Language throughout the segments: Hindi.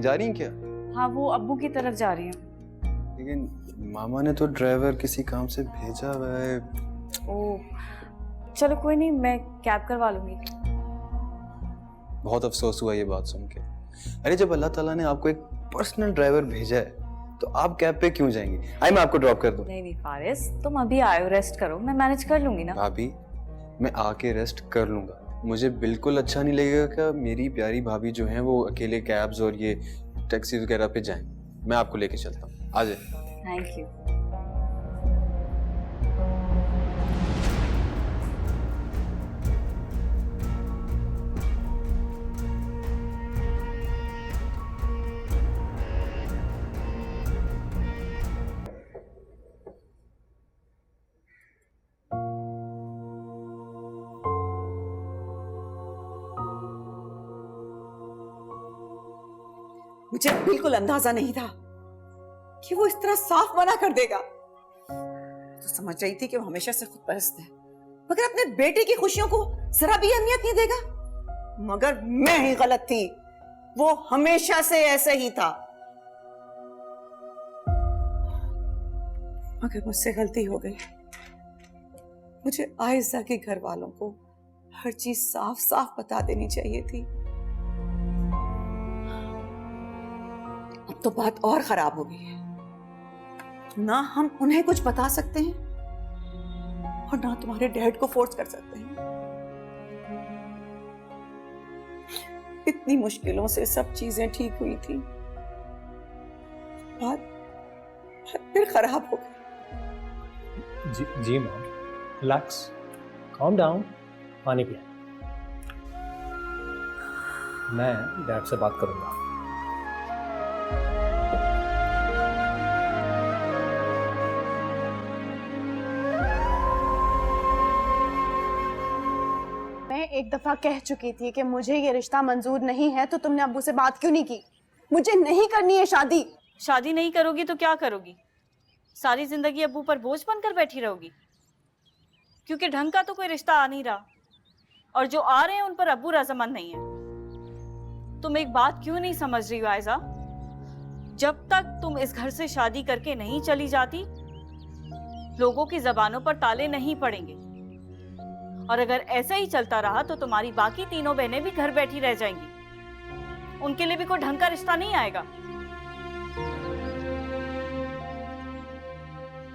कहीं जा रही हैं क्या? हाँ, वो अब्बू की तरफ जा रही हूँ। लेकिन मामा ने तो ड्राइवर किसी काम से भेजा हुआ है। ओह, चलो कोई नहीं, मैं कैब करवा लूंगी। बहुत अफसोस हुआ ये बात सुन के। अरे जब अल्लाह ताला ने आपको एक पर्सनल ड्राइवर भेजा है तो आप कैब पे क्यों जाएंगी? आई मैं आपको ड्रॉप कर दूं। नहीं फारिस, तुम अभी आए हो, रेस्ट करो, मैं मैनेज कर लूंगी ना। भाभी मैं आके रेस्ट कर लूंगा। मुझे बिल्कुल अच्छा नहीं लगेगा कि मेरी प्यारी भाभी जो हैं वो अकेले कैब्स और ये टैक्सी वगैरह पे जाएं। मैं आपको लेके चलता हूँ, आ जाए। Thank you. मुझे बिल्कुल अंदाजा नहीं था कि वो इस तरह साफ मना कर देगा। तो समझ रही थी कि वो हमेशा से खुद परस्त है, मगर अपने बेटे की खुशियों को जरा भी अहमियत नहीं देगा। मगर मैं ही गलत थी, वो हमेशा से ऐसे ही था। मगर मुझसे गलती हो गई। मुझे आयशा के घर वालों को हर चीज साफ साफ बता देनी चाहिए थी। अब तो बात और खराब हो गई है। ना हम उन्हें कुछ बता सकते हैं और ना तुम्हारे डैड को फोर्स कर सकते हैं। इतनी मुश्किलों से सब चीजें ठीक हुई थी, बात फिर खराब हो गई। जी मैम, रिलैक्स, calm डाउन, पानी पिए। मैं डैड से बात करूंगा। मैं एक दफा कह चुकी थी कि मुझे ये रिश्ता मंजूर नहीं है, तो तुमने अब्बू से बात क्यों नहीं की? मुझे नहीं करनी है शादी। शादी नहीं करोगी तो क्या करोगी? सारी जिंदगी अब्बू पर बोझ बनकर बैठी रहोगी? क्योंकि ढंग का तो कोई रिश्ता आ नहीं रहा, और जो आ रहे हैं उन पर अब्बू रजामंद नहीं है। तुम एक बात क्यों नहीं समझ रही हो आयजा? जब तक तुम इस घर से शादी करके नहीं चली जाती, लोगों की जबानों पर ताले नहीं पड़ेंगे। और अगर ऐसा ही चलता रहा तो तुम्हारी बाकी तीनों बहनें भी घर बैठी रह जाएंगी। उनके लिए भी कोई ढंग का रिश्ता नहीं आएगा।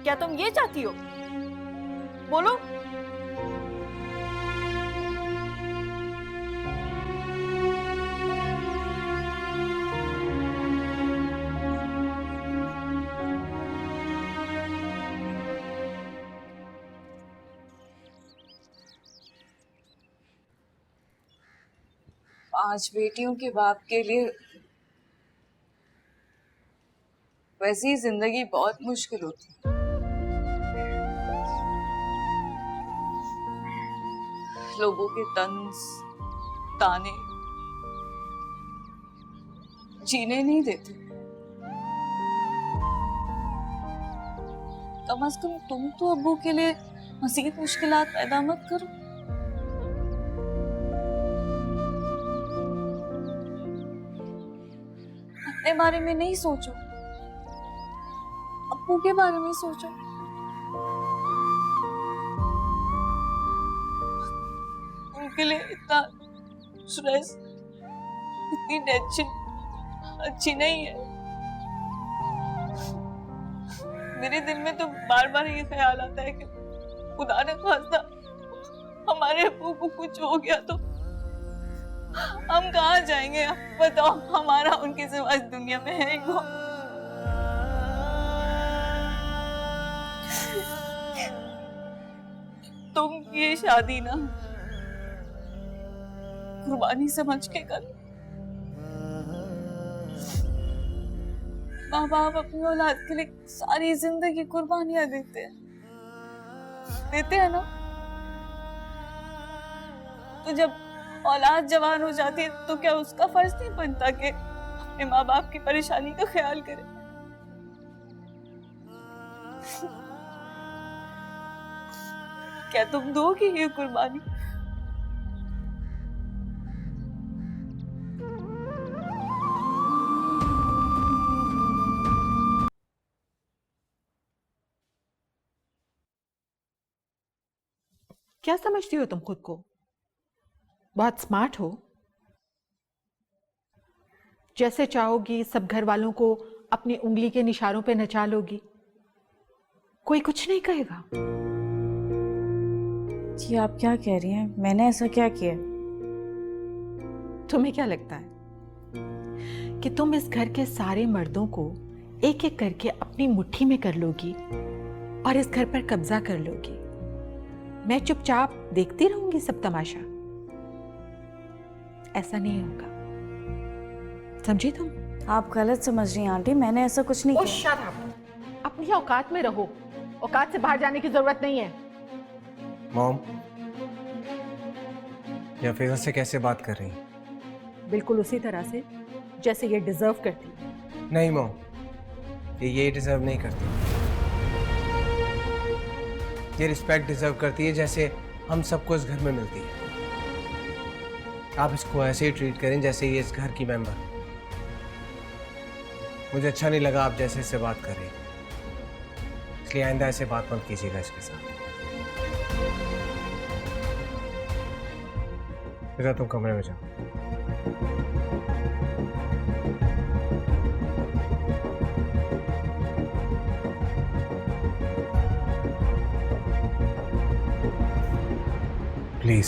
क्या तुम ये चाहती हो? बोलो। आज बेटियों के बाप के लिए वैसी जिंदगी बहुत मुश्किल होती है। लोगों के तंज ताने जीने नहीं देते। कम से कम तुम तो अब्बू के लिए मज़ीद मुश्किलात पैदा मत करो। अपने बारे में नहीं सोचो, अब्बू के बारे में सोचो। उनके लिए इतना स्ट्रेस, इतनी टेंशन अच्छी नहीं है। मेरे दिल में तो बार बार ये ख्याल आता है कि खुदा ने खास्ता हमारे अब्बू को कुछ हो गया तो हम कहाँ जाएंगे? आप बताओ, हमारा उनके सिवा इस दुनिया में है वो? तुम ये शादी ना कुर्बानी समझ के कर। माँ बाप अपनी औलाद के लिए सारी जिंदगी कुर्बानियां देते हैं ना। तो जब औलाद जवान हो जाती है तो क्या उसका फर्ज नहीं बनता कि अपने माँ बाप की परेशानी का ख्याल करे? क्या तुम दोगी ये कुर्बानी? क्या समझती हो तुम खुद को? बहुत स्मार्ट हो, जैसे चाहोगी सब घर वालों को अपनी उंगली के निशानों पे नचा लोगी, कोई कुछ नहीं कहेगा। जी आप क्या कह रही हैं? मैंने ऐसा क्या किया? तुम्हें क्या लगता है कि तुम इस घर के सारे मर्दों को एक एक करके अपनी मुट्ठी में कर लोगी और इस घर पर कब्जा कर लोगी? मैं चुपचाप देखती रहूंगी सब तमाशा? ऐसा नहीं होगा, समझी तुम? आप गलत समझ रही हैं आंटी, मैंने ऐसा कुछ नहीं किया। शट अप, अपनी औकात में रहो, औकात से बाहर जाने की जरूरत नहीं है। मॉम, या फिजा से कैसे बात कर रही हैं? बिल्कुल उसी तरह से जैसे ये डिजर्व करती। नहीं मॉम, ये डिजर्व नहीं करती। ये रिस्पेक्ट डिजर्व करती है जैसे हम सबको इस घर में मिलती है। आप इसको ऐसे ही ट्रीट करें जैसे ये इस घर की मेंबर। मुझे अच्छा नहीं लगा आप जैसे इससे बात कर रही हैं, इसलिए आइंदा ऐसे बात मत कीजिएगा इसके साथ। फिर तुम कमरे में जाओ। प्लीज।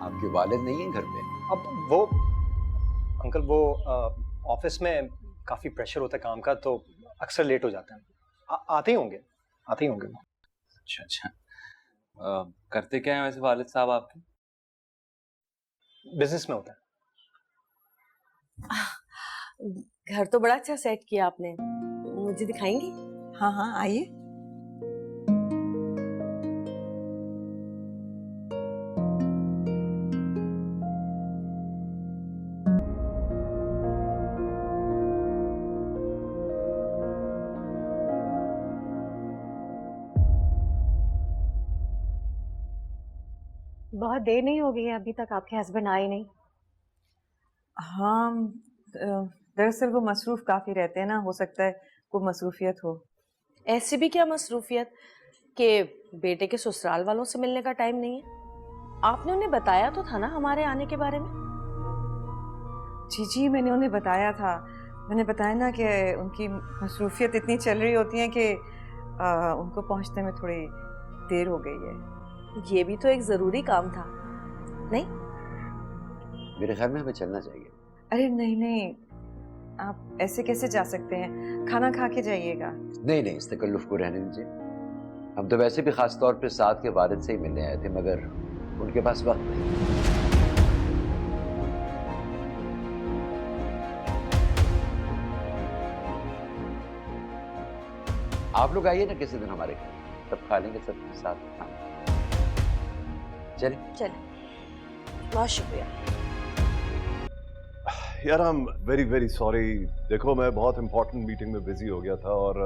आपके वालिद नहीं है घर पे? अब वो अंकल वो ऑफिस में काफ़ी प्रेशर होता है काम का, तो अक्सर लेट हो जाते हैं। आते ही होंगे। अच्छा अच्छा। करते क्या हैं वैसे वालिद साहब आपके? बिजनेस में होता है। घर तो बड़ा अच्छा सेट किया आपने, मुझे दिखाएंगी? हाँ हाँ आइए। बहुत देर नहीं हो गई है अभी तक आपके हस्बैंड आए नहीं? हाँ, दरअसल वो मसरूफ काफी रहते हैं ना, हो सकता है कोई मसरूफियत हो। ऐसी भी क्या मसरूफियत कि बेटे के ससुराल वालों से मिलने का टाइम नहीं है? आपने उन्हें बताया तो था ना हमारे आने के बारे में? जी जी, मैंने उन्हें बताया था। मैंने बताया ना कि उनकी मसरूफियत इतनी चल रही होती है कि उनको पहुंचने में थोड़ी देर हो गई है। ये भी तो एक जरूरी काम था, नहीं? मेरे ख्याल में हमें चलना चाहिए। अरे नहीं नहीं, आप ऐसे कैसे जा सकते हैं? खाना खा के जाइएगा। नहीं नहीं, इस तकल्लुफ को रहने दीजिए। हम तो वैसे भी खास तौर पे साथ के वालिद से ही मिलने आए थे, मगर उनके पास वक्त नहीं। आप लोग आइए ना किसी दिन हमारे घर, तब खा लेंगे सबके साथ खाना। चलिए चले, बहुत शुक्रिया। यार I am very very sorry. देखो मैं बहुत इंपॉर्टेंट मीटिंग में बिजी हो गया था और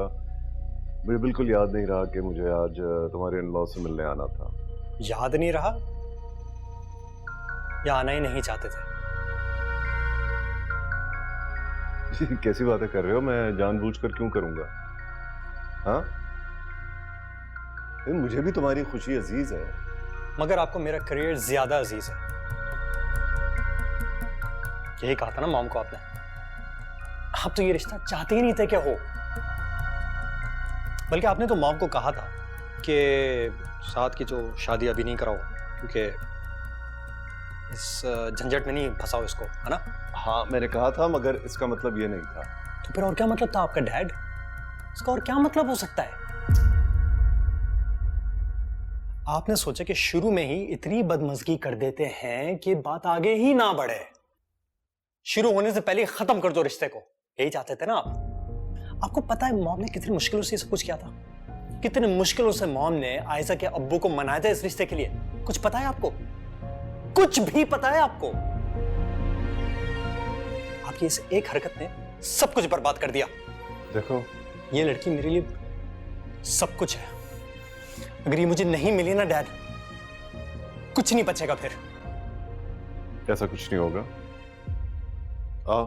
मुझे बिल्कुल याद नहीं रहा कि मुझे आज तुम्हारे इन-लॉ से मिलने आना था। याद नहीं रहा या आना ही नहीं चाहते थे? कैसी बातें कर रहे हो? मैं जानबूझकर क्यों करूंगा? हाँ, मुझे भी तुम्हारी खुशी अजीज है, मगर आपको मेरा करियर ज्यादा अजीज है। यही कहा था ना मॉम को आपने। आप तो ये रिश्ता चाहते ही नहीं थे क्या हो, बल्कि आपने तो मॉम को कहा था कि साथ की जो शादी अभी नहीं कराओ, क्योंकि इस झंझट में नहीं फंसाओ इसको, है ना? हाँ मैंने कहा था, मगर इसका मतलब ये नहीं था। तो फिर और क्या मतलब था आपका डैड? इसका और क्या मतलब हो सकता है? आपने सोचा कि शुरू में ही इतनी बदमज़गी कर देते हैं कि बात आगे ही ना बढ़े, शुरू होने से पहले खत्म कर दो रिश्ते को। यही चाहते थे ना आप? आपको पता है मॉम ने कितनी मुश्किलों से सब कुछ किया था? कितने मुश्किलों से मॉम ने आयशा के अब्बू को मनाया था इस रिश्ते के लिए। कुछ पता है आपको? कुछ भी पता है आपको? आपकी इस एक हरकत ने सब कुछ बर्बाद कर दिया। देखो, ये लड़की मेरे लिए सब कुछ है। अगर ये मुझे नहीं मिली ना डैड, कुछ नहीं बचेगा फिर। ऐसा कुछ नहीं होगा। आओ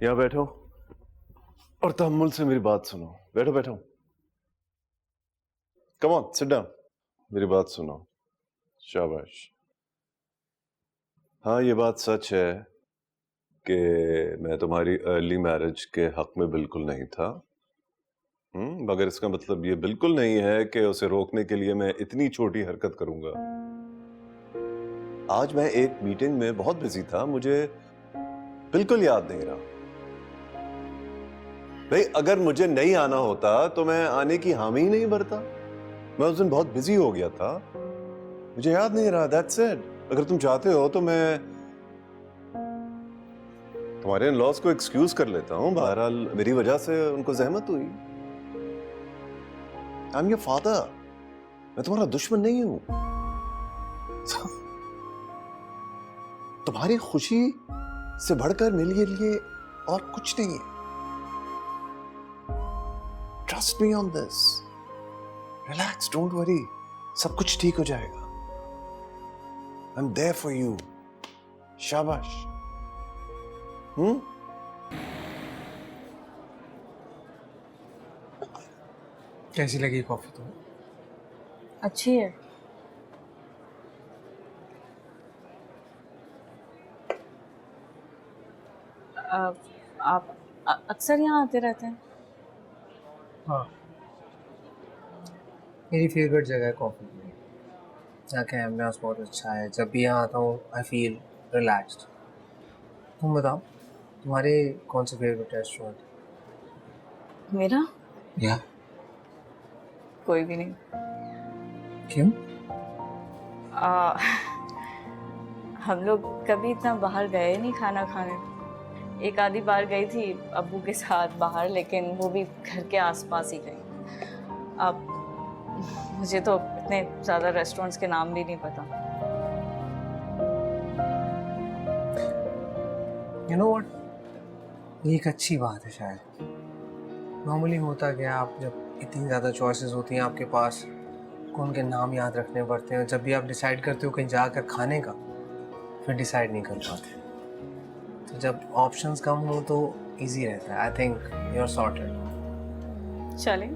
यहां बैठो और तहम्मुल से मेरी बात सुनो। बैठो बैठो, कम ऑन सिट डाउन, मेरी बात सुनो। शाबाश। हाँ ये बात सच है कि मैं तुम्हारी अर्ली मैरिज के हक में बिल्कुल नहीं था, मगर इसका मतलब ये बिल्कुल नहीं है कि उसे रोकने के लिए मैं इतनी छोटी हरकत करूंगा। आज मैं एक मीटिंग में बहुत बिजी था, मुझे बिल्कुल याद नहीं रहा। भाई अगर मुझे नहीं आना होता तो मैं आने की हामी ही नहीं भरता। मैं उस दिन बहुत बिजी हो गया था, मुझे याद नहीं रहा। That's it. अगर तुम चाहते हो तो मैं तुम्हारे इन-लॉज को एक्सक्यूज कर लेता हूं। बहरहाल मेरी वजह से उनको जहमत हुई। आई एम योर फादर, मैं तुम्हारा दुश्मन नहीं हूं। तुम्हारी खुशी से बढ़कर मेरे लिए और कुछ नहीं है। Trust me on this, relax, don't worry, सब कुछ ठीक हो जाएगा। I am there for you. शाबाश। कैसी लगी कॉफी तुम्हें? अच्छी है। आप अक्सर यहाँ आते रहते हैं? हाँ, मेरी फेवरेट जगह है कॉफी की। यहाँ का एम्बियंस बहुत अच्छा है। जब भी यहाँ आता हूँ आई फील रिलैक्स्ड। तुम बताओ, तुम्हारे कौन से फेवरेट रेस्टोरेंट? मेरा? या कोई भी नहीं। क्यों? हम लोग कभी इतना बाहर गए नहीं खाना खाने। एक आधी बार गई थी अब्बू के साथ बाहर, लेकिन वो भी घर के आसपास ही गई। अब मुझे तो इतने ज़्यादा रेस्टोरेंट्स के नाम भी नहीं पता। यू नो व्हाट, ये एक अच्छी बात है शायद। नॉर्मली होता क्या, आप जब इतनी ज़्यादा चॉइसेस होती हैं आपके पास, कौन के नाम याद रखने पड़ते हैं। जब भी आप डिसाइड करते हो कहीं जाकर खाने का, फिर डिसाइड नहीं कर पाते। तो जब ऑप्शंस कम हो तो इजी रहता है। I think you are sorted. चलें,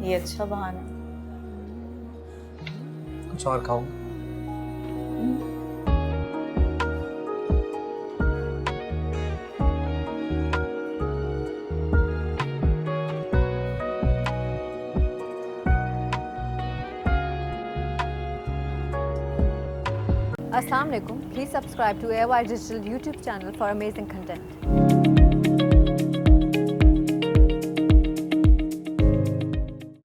ये अच्छा बहाना है। कुछ और खाओ? Assalamu alaikum. Please subscribe to AOI Digital YouTube channel for amazing content.